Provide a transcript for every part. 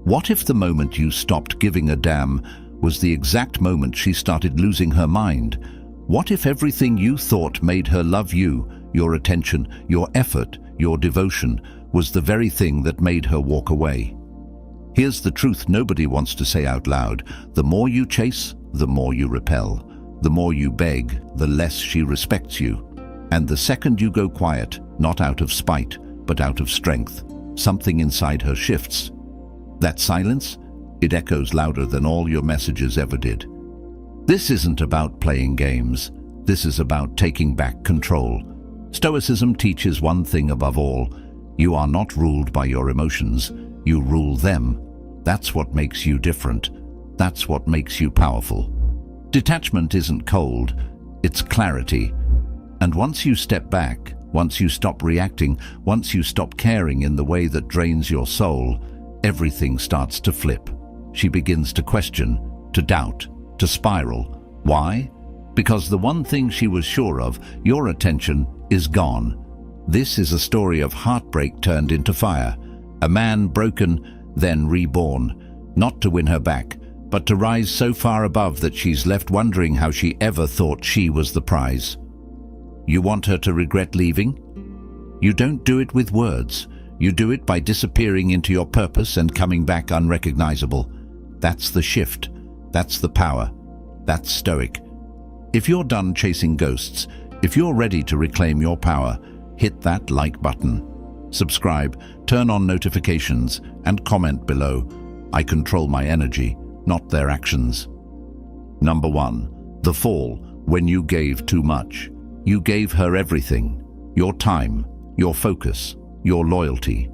What if the moment you stopped giving a damn was the exact moment she started losing her mind? What if everything you thought made her love you, your attention, your effort, your devotion, was the very thing that made her walk away? Here's the truth nobody wants to say out loud. The more you chase, the more you repel. The more you beg, the less she respects you. And the second you go quiet, not out of spite, but out of strength, something inside her shifts. That silence, it echoes louder than all your messages ever did. This isn't about playing games. This is about taking back control. Stoicism teaches one thing above all. You are not ruled by your emotions. You rule them. That's what makes you different. That's what makes you powerful. Detachment isn't cold. It's clarity. And once you step back, once you stop reacting, once you stop caring in the way that drains your soul, everything starts to flip. She begins to question, to doubt, to spiral. Why? Because the one thing she was sure of, your attention, is gone. This is a story of heartbreak turned into fire. A man broken, then reborn. Not to win her back, but to rise so far above that she's left wondering how she ever thought she was the prize. You want her to regret leaving? You don't do it with words. You do it by disappearing into your purpose and coming back unrecognizable. That's the shift. That's the power. That's Stoic. If you're done chasing ghosts, if you're ready to reclaim your power, hit that like button. Subscribe, turn on notifications, and comment below. I control my energy, not their actions. Number 1. The fall, when you gave too much. You gave her everything. Your time, your focus, your loyalty.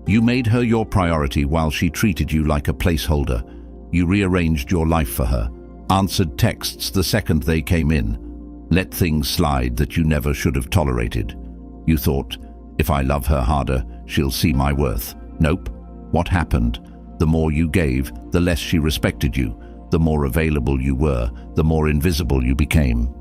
You made her your priority while she treated you like a placeholder. You rearranged your life for her, answered texts the second they came in, let things slide that you never should have tolerated. You thought, if I love her harder, she'll see my worth. Nope. What happened? The more you gave, the less she respected you. The more available you were, the more invisible you became.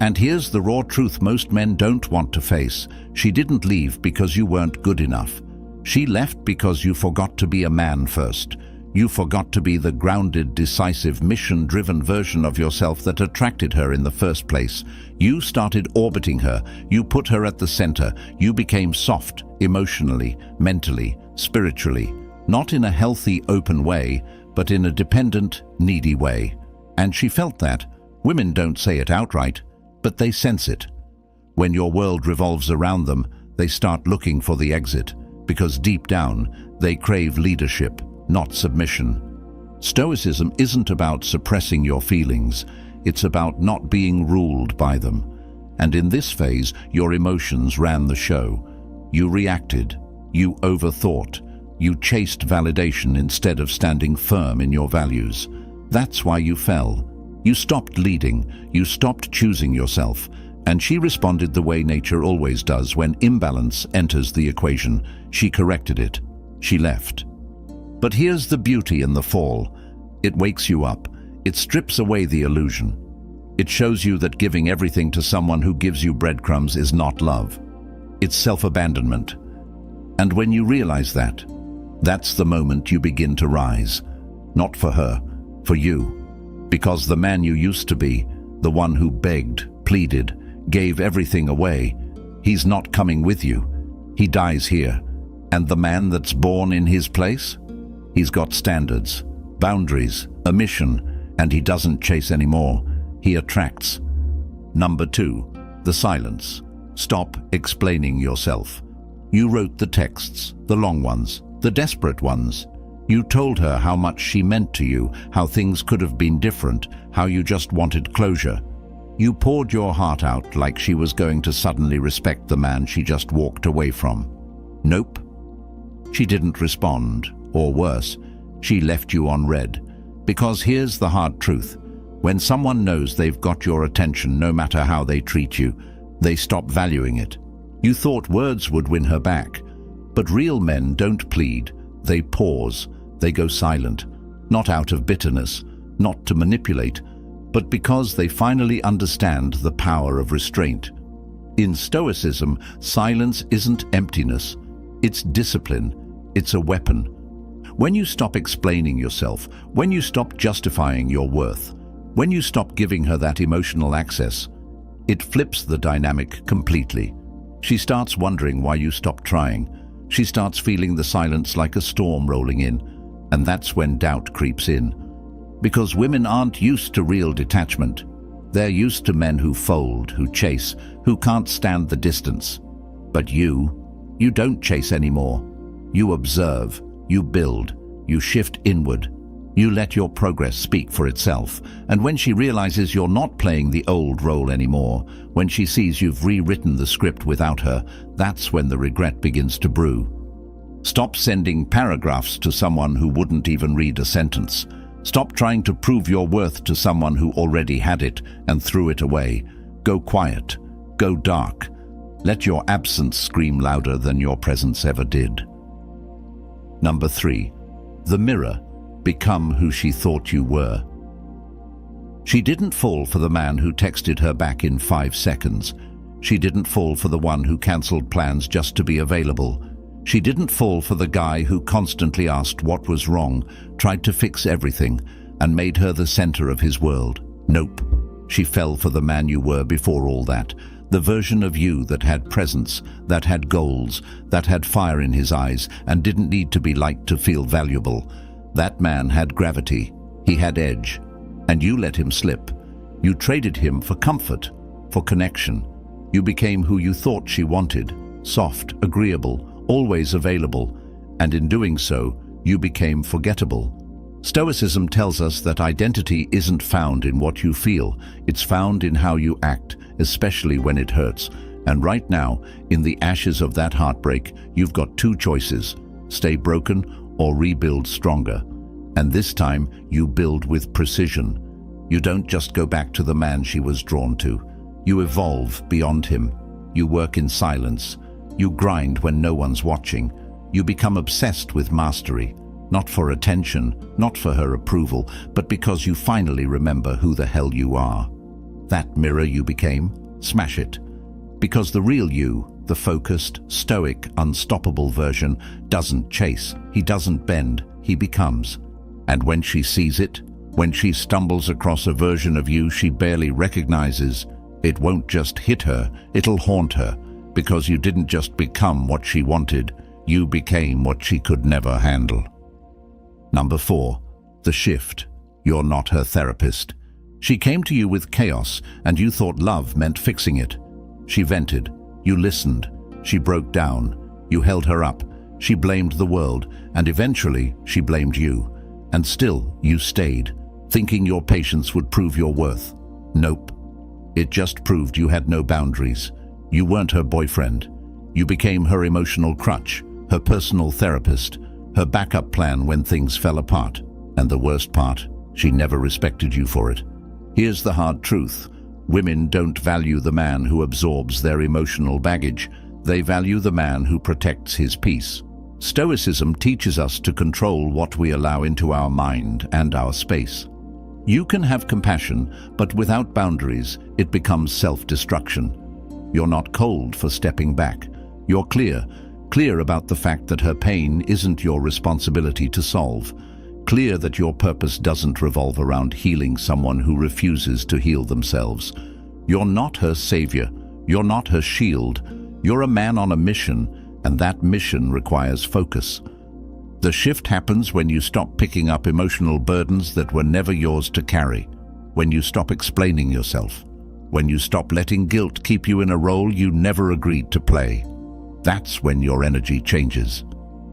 And here's the raw truth most men don't want to face. She didn't leave because you weren't good enough. She left because you forgot to be a man first. You forgot to be the grounded, decisive, mission-driven version of yourself that attracted her in the first place. You started orbiting her. You put her at the center. You became soft, emotionally, mentally, spiritually. Not in a healthy, open way, but in a dependent, needy way. And she felt that. Women don't say it outright, but they sense it. When your world revolves around them, they start looking for the exit, because deep down, they crave leadership, not submission. Stoicism isn't about suppressing your feelings, it's about not being ruled by them. And in this phase, your emotions ran the show. You reacted, you overthought, you chased validation instead of standing firm in your values. That's why you fell. You stopped leading, you stopped choosing yourself, and she responded the way nature always does when imbalance enters the equation. She corrected it. She left. But here's the beauty in the fall. It wakes you up. It strips away the illusion. It shows you that giving everything to someone who gives you breadcrumbs is not love. It's self-abandonment. And when you realize that, that's the moment you begin to rise. Not for her, for you. Because the man you used to be, the one who begged, pleaded, gave everything away, he's not coming with you. He dies here. And the man that's born in his place? He's got standards, boundaries, a mission, and he doesn't chase anymore. He attracts. Number 2, the silence. Stop explaining yourself. You wrote the texts, the long ones, the desperate ones. You told her how much she meant to you, how things could have been different, how you just wanted closure. You poured your heart out like she was going to suddenly respect the man she just walked away from. Nope. She didn't respond, or worse, she left you on red. Because here's the hard truth. When someone knows they've got your attention no matter how they treat you, they stop valuing it. You thought words would win her back. But real men don't plead. They pause. They go silent. Not out of bitterness, not to manipulate, but because they finally understand the power of restraint. In Stoicism, silence isn't emptiness. It's discipline. It's a weapon. When you stop explaining yourself, when you stop justifying your worth, when you stop giving her that emotional access, it flips the dynamic completely. She starts wondering why you stopped trying. She starts feeling the silence like a storm rolling in, and that's when doubt creeps in. Because women aren't used to real detachment. They're used to men who fold, who chase, who can't stand the distance. But you don't chase anymore. You observe, you build, you shift inward. You let your progress speak for itself. And when she realizes you're not playing the old role anymore, when she sees you've rewritten the script without her, that's when the regret begins to brew. Stop sending paragraphs to someone who wouldn't even read a sentence. Stop trying to prove your worth to someone who already had it and threw it away. Go quiet. Go dark. Let your absence scream louder than your presence ever did. Number 3. The mirror. Become who she thought you were. She didn't fall for the man who texted her back in 5 seconds. She didn't fall for the one who cancelled plans just to be available. She didn't fall for the guy who constantly asked what was wrong, tried to fix everything, and made her the center of his world. Nope. She fell for the man you were before all that. The version of you that had presence, that had goals, that had fire in his eyes, and didn't need to be liked to feel valuable. That man had gravity. He had edge. And you let him slip. You traded him for comfort, for connection. You became who you thought she wanted. Soft, agreeable, always available. And in doing so, you became forgettable. Stoicism tells us that identity isn't found in what you feel. It's found in how you act, especially when it hurts. And right now, in the ashes of that heartbreak, you've got 2 choices. Stay broken or rebuild stronger. And this time, you build with precision. You don't just go back to the man she was drawn to. You evolve beyond him. You work in silence. You grind when no one's watching. You become obsessed with mastery. Not for attention, not for her approval, but because you finally remember who the hell you are. That mirror you became, smash it. Because the real you, the focused, stoic, unstoppable version, doesn't chase, he doesn't bend, he becomes. And when she sees it, when she stumbles across a version of you she barely recognizes, it won't just hit her, it'll haunt her. Because you didn't just become what she wanted, you became what she could never handle. Number 4. The shift. You're not her therapist. She came to you with chaos, and you thought love meant fixing it. She vented. You listened. She broke down. You held her up. She blamed the world, and eventually she blamed you. And still, you stayed, thinking your patience would prove your worth. Nope. It just proved you had no boundaries. You weren't her boyfriend. You became her emotional crutch, her personal therapist, her backup plan when things fell apart. And the worst part, she never respected you for it. Here's the hard truth. Women don't value the man who absorbs their emotional baggage. They value the man who protects his peace. Stoicism teaches us to control what we allow into our mind and our space. You can have compassion, but without boundaries, it becomes self-destruction. You're not cold for stepping back. You're clear about the fact that her pain isn't your responsibility to solve. Clear that your purpose doesn't revolve around healing someone who refuses to heal themselves. You're not her savior. You're not her shield. You're a man on a mission, and that mission requires focus. The shift happens when you stop picking up emotional burdens that were never yours to carry, when you stop explaining yourself, when you stop letting guilt keep you in a role you never agreed to play. That's when your energy changes.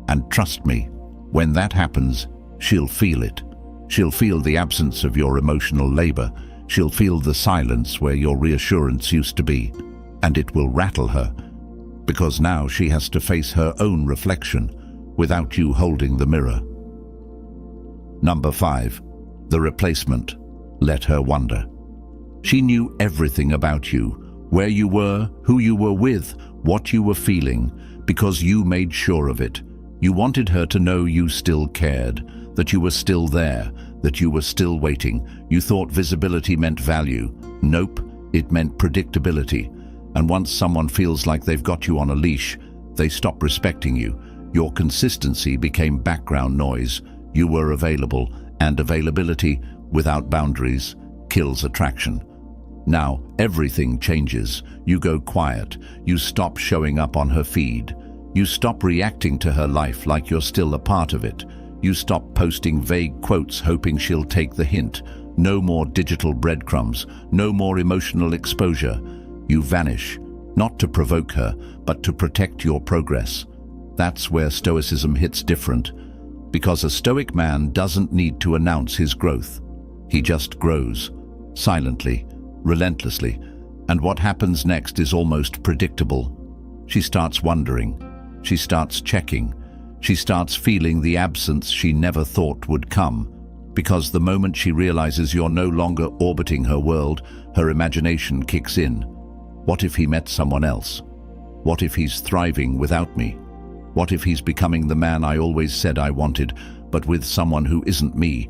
And trust me, when that happens, she'll feel it. She'll feel the absence of your emotional labor. She'll feel the silence where your reassurance used to be. And it will rattle her, because now she has to face her own reflection without you holding the mirror. Number 5. The replacement. Let her wonder. She knew everything about you, where you were, who you were with, what you were feeling, because you made sure of it. You wanted her to know you still cared, that you were still there, that you were still waiting. You thought visibility meant value. Nope, it meant predictability. And once someone feels like they've got you on a leash, they stop respecting you. Your consistency became background noise. You were available, and availability, without boundaries, kills attraction. Now, everything changes. You go quiet. You stop showing up on her feed. You stop reacting to her life like you're still a part of it. You stop posting vague quotes hoping she'll take the hint. No more digital breadcrumbs. No more emotional exposure. You vanish, not to provoke her, but to protect your progress. That's where Stoicism hits different, because a Stoic man doesn't need to announce his growth. He just grows, silently, relentlessly, and what happens next is almost predictable. She starts wondering. She starts checking. She starts feeling the absence she never thought would come, because the moment she realizes you're no longer orbiting her world, her imagination kicks in. What if he met someone else? What if he's thriving without me? What if he's becoming the man I always said I wanted, but with someone who isn't me?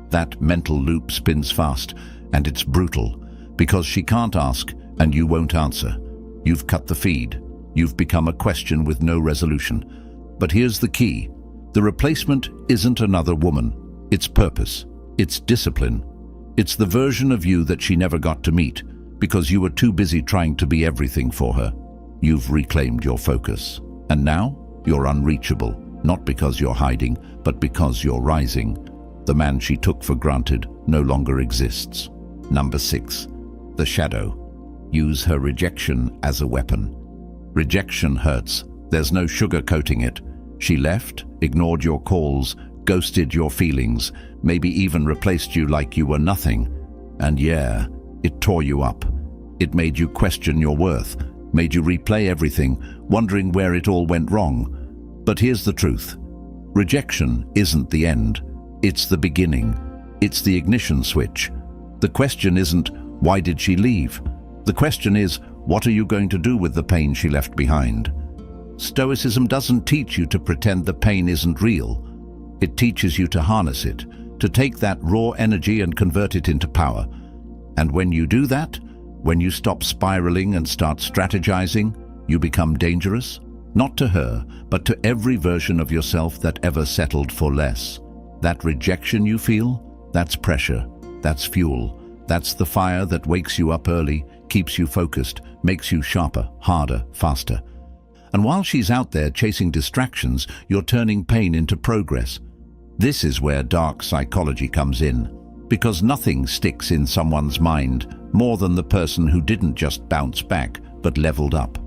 That mental loop spins fast, and it's brutal, because she can't ask, and you won't answer. You've cut the feed. You've become a question with no resolution. But here's the key. The replacement isn't another woman. It's purpose. It's discipline. It's the version of you that she never got to meet, because you were too busy trying to be everything for her. You've reclaimed your focus. And now, you're unreachable, not because you're hiding, but because you're rising. The man she took for granted no longer exists. Number 6. The shadow. Use her rejection as a weapon. Rejection hurts. There's no sugarcoating it. She left, ignored your calls, ghosted your feelings, maybe even replaced you like you were nothing. And yeah, it tore you up. It made you question your worth, made you replay everything, wondering where it all went wrong. But here's the truth. Rejection isn't the end. It's the beginning. It's the ignition switch. The question isn't, why did she leave? The question is, what are you going to do with the pain she left behind? Stoicism doesn't teach you to pretend the pain isn't real. It teaches you to harness it, to take that raw energy and convert it into power. And when you do that, when you stop spiraling and start strategizing, you become dangerous, not to her, but to every version of yourself that ever settled for less. That rejection you feel, that's pressure, that's fuel, that's the fire that wakes you up early, keeps you focused, makes you sharper, harder, faster. And while she's out there chasing distractions, you're turning pain into progress. This is where dark psychology comes in, because nothing sticks in someone's mind more than the person who didn't just bounce back, but leveled up.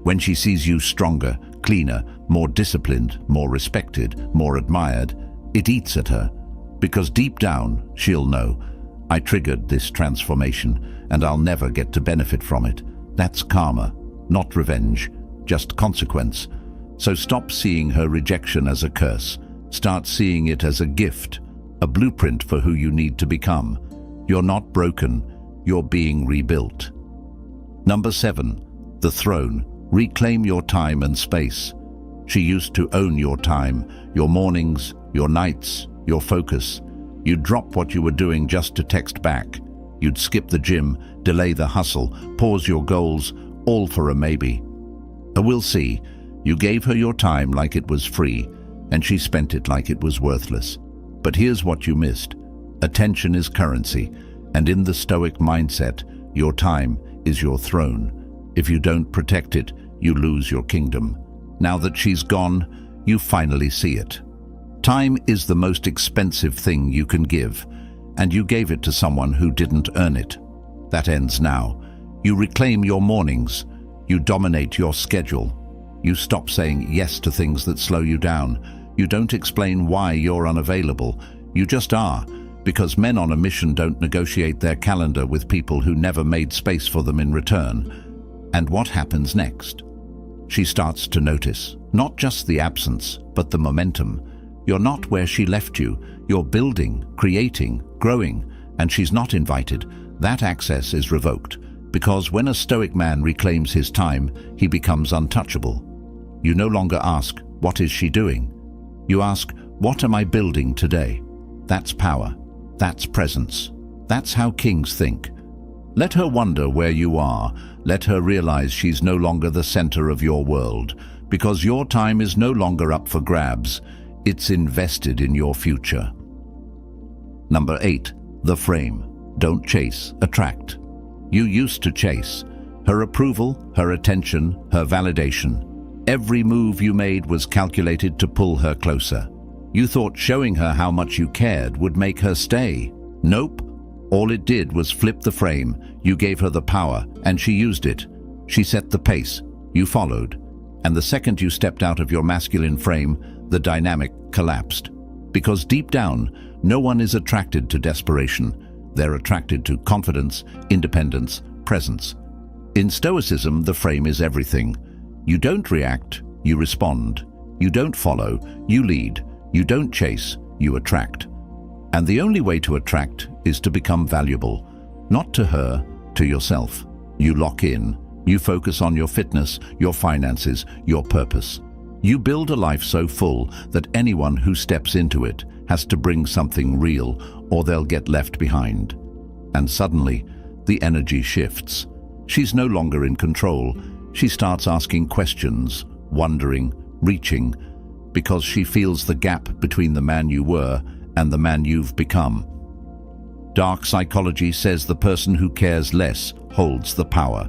When she sees you stronger, cleaner, more disciplined, more respected, more admired, it eats at her, because deep down, she'll know, I triggered this transformation, and I'll never get to benefit from it. That's karma, not revenge, just consequence. So stop seeing her rejection as a curse. Start seeing it as a gift, a blueprint for who you need to become. You're not broken, you're being rebuilt. Number 7, the throne. Reclaim your time and space. She used to own your time, your mornings, your nights, your focus. You'd drop what you were doing just to text back. You'd skip the gym, delay the hustle, pause your goals, all for a maybe. We'll see. You gave her your time like it was free, and she spent it like it was worthless. But here's what you missed. Attention is currency, and in the Stoic mindset, your time is your throne. If you don't protect it, you lose your kingdom. Now that she's gone, you finally see it. Time is the most expensive thing you can give, and you gave it to someone who didn't earn it. That ends now. You reclaim your mornings. You dominate your schedule. You stop saying yes to things that slow you down. You don't explain why you're unavailable. You just are, because men on a mission don't negotiate their calendar with people who never made space for them in return. And what happens next? She starts to notice, not just the absence, but the momentum. You're not where she left you. You're building, creating, growing, and she's not invited. That access is revoked, because when a Stoic man reclaims his time, he becomes untouchable. You no longer ask, what is she doing? You ask, what am I building today? That's power. That's presence. That's how kings think. Let her wonder where you are. Let her realize she's no longer the center of your world, because your time is no longer up for grabs. It's invested in your future. Number 8. The frame. Don't chase, attract. You used to chase. Her approval, her attention, her validation. Every move you made was calculated to pull her closer. You thought showing her how much you cared would make her stay. Nope. All it did was flip the frame. You gave her the power, and she used it. She set the pace. You followed. And the second you stepped out of your masculine frame, the dynamic collapsed. Because deep down, no one is attracted to desperation. They're attracted to confidence, independence, presence. In Stoicism, the frame is everything. You don't react, you respond. You don't follow, you lead. You don't chase, you attract. And the only way to attract is to become valuable. Not to her, to yourself. You lock in. You focus on your fitness, your finances, your purpose. You build a life so full that anyone who steps into it has to bring something real, or they'll get left behind. And suddenly, the energy shifts. She's no longer in control. She starts asking questions, wondering, reaching, because she feels the gap between the man you were and the man you've become. Dark psychology says the person who cares less holds the power.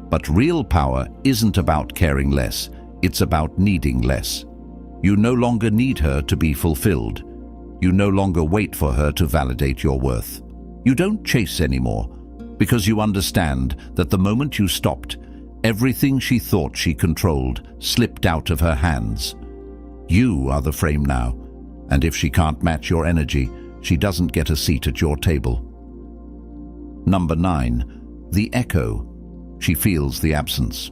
But real power isn't about caring less, it's about needing less. You no longer need her to be fulfilled. You no longer wait for her to validate your worth. You don't chase anymore, because you understand that the moment you stopped, everything she thought she controlled slipped out of her hands. You are the frame now, and if she can't match your energy, she doesn't get a seat at your table. Number 9. The echo. She feels the absence.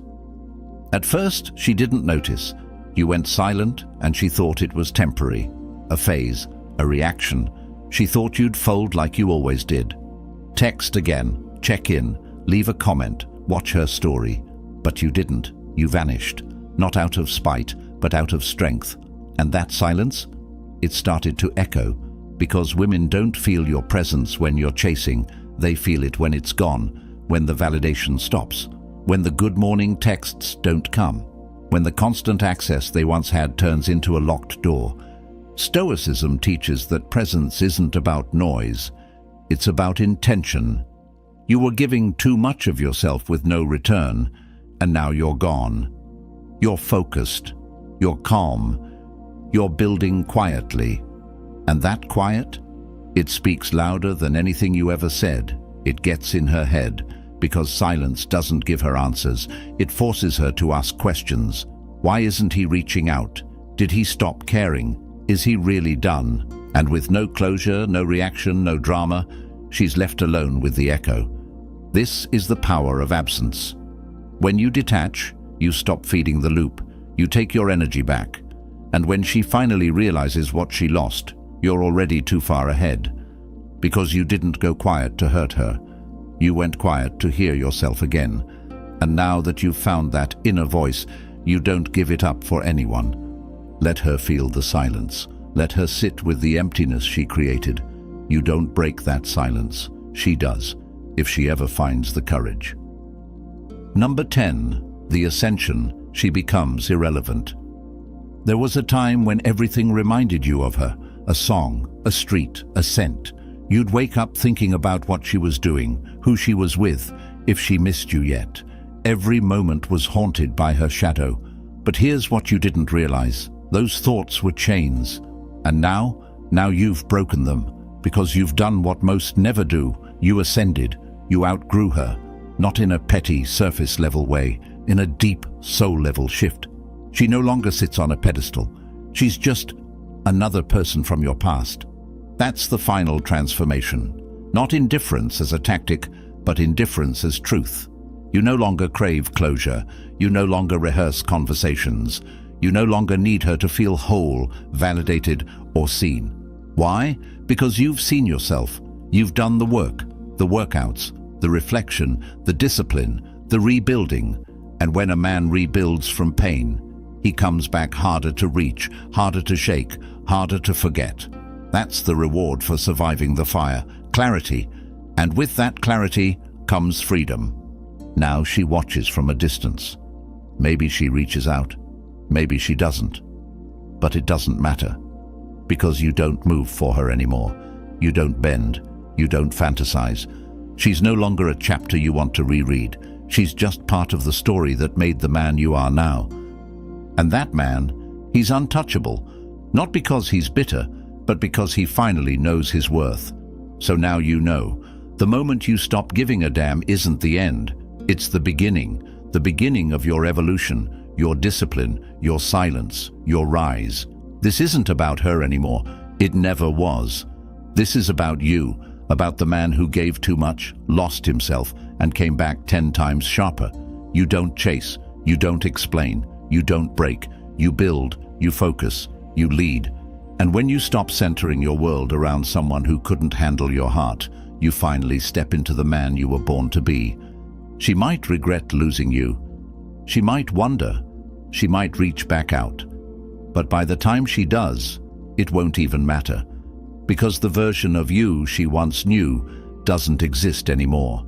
At first, she didn't notice. You went silent, and she thought it was temporary, a phase, a reaction. She thought you'd fold like you always did. Text again, check in, leave a comment, watch her story. But you didn't. You vanished. Not out of spite, but out of strength. And that silence? It started to echo, because women don't feel your presence when you're chasing. They feel it when it's gone, when the validation stops, when the good morning texts don't come, when the constant access they once had turns into a locked door. Stoicism teaches that presence isn't about noise, it's about intention. You were giving too much of yourself with no return, and now you're gone. You're focused, you're calm, you're building quietly. And that quiet? It speaks louder than anything you ever said. It gets in her head, because silence doesn't give her answers. It forces her to ask questions. Why isn't he reaching out? Did he stop caring? Is he really done? And with no closure, no reaction, no drama, she's left alone with the echo. This is the power of absence. When you detach, you stop feeding the loop. You take your energy back. And when she finally realizes what she lost, you're already too far ahead. Because you didn't go quiet to hurt her. You went quiet to hear yourself again. And now that you've found that inner voice, you don't give it up for anyone. Let her feel the silence. Let her sit with the emptiness she created. You don't break that silence. She does, if she ever finds the courage. Number 10. The ascension. She becomes irrelevant. There was a time when everything reminded you of her. A song, a street, a scent. You'd wake up thinking about what she was doing, who she was with, if she missed you yet. Every moment was haunted by her shadow. But here's what you didn't realize. Those thoughts were chains. And now you've broken them, because you've done what most never do. You ascended. You outgrew her. Not in a petty, surface-level way, in a deep, soul-level shift. She no longer sits on a pedestal. She's just another person from your past. That's the final transformation. Not indifference as a tactic, but indifference as truth. You no longer crave closure. You no longer rehearse conversations. You no longer need her to feel whole, validated, or seen. Why? Because you've seen yourself. You've done the work, the workouts, the reflection, the discipline, the rebuilding. And when a man rebuilds from pain, he comes back harder to reach, harder to shake, harder to forget. That's the reward for surviving the fire, clarity. And with that clarity comes freedom. Now she watches from a distance. Maybe she reaches out. Maybe she doesn't. But it doesn't matter. Because you don't move for her anymore. You don't bend. You don't fantasize. She's no longer a chapter you want to reread. She's just part of the story that made the man you are now. And that man, he's untouchable. Not because he's bitter, but because he finally knows his worth. So now you know. The moment you stop giving a damn isn't the end. It's the beginning of your evolution, your discipline, your silence, your rise. This isn't about her anymore. It never was. This is about you, about the man who gave too much, lost himself, and came back 10 times sharper. You don't chase, you don't explain, you don't break, you build, you focus, you lead. And when you stop centering your world around someone who couldn't handle your heart, you finally step into the man you were born to be. She might regret losing you. She might wonder. She might reach back out. But by the time she does, it won't even matter. Because the version of you she once knew doesn't exist anymore.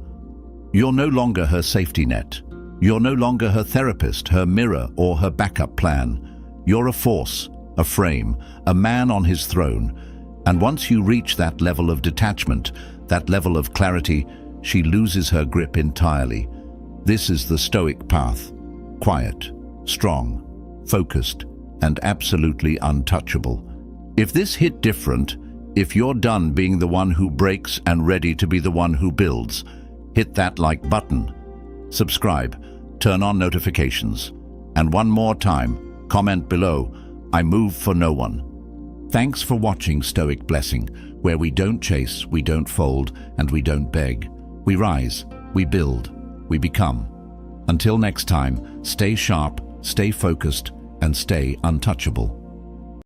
You're no longer her safety net. You're no longer her therapist, her mirror, or her backup plan. You're a force, a frame, a man on his throne. And once you reach that level of detachment, that level of clarity, she loses her grip entirely. This is the Stoic path. Quiet, strong, focused, and absolutely untouchable. If this hit different, if you're done being the one who breaks and ready to be the one who builds, hit that like button. Subscribe, turn on notifications. And one more time, comment below, I move for no one. Thanks for watching Stoic Blessing, where we don't chase, we don't fold, and we don't beg. We rise, we build, we become. Until next time, stay sharp, stay focused, and stay untouchable.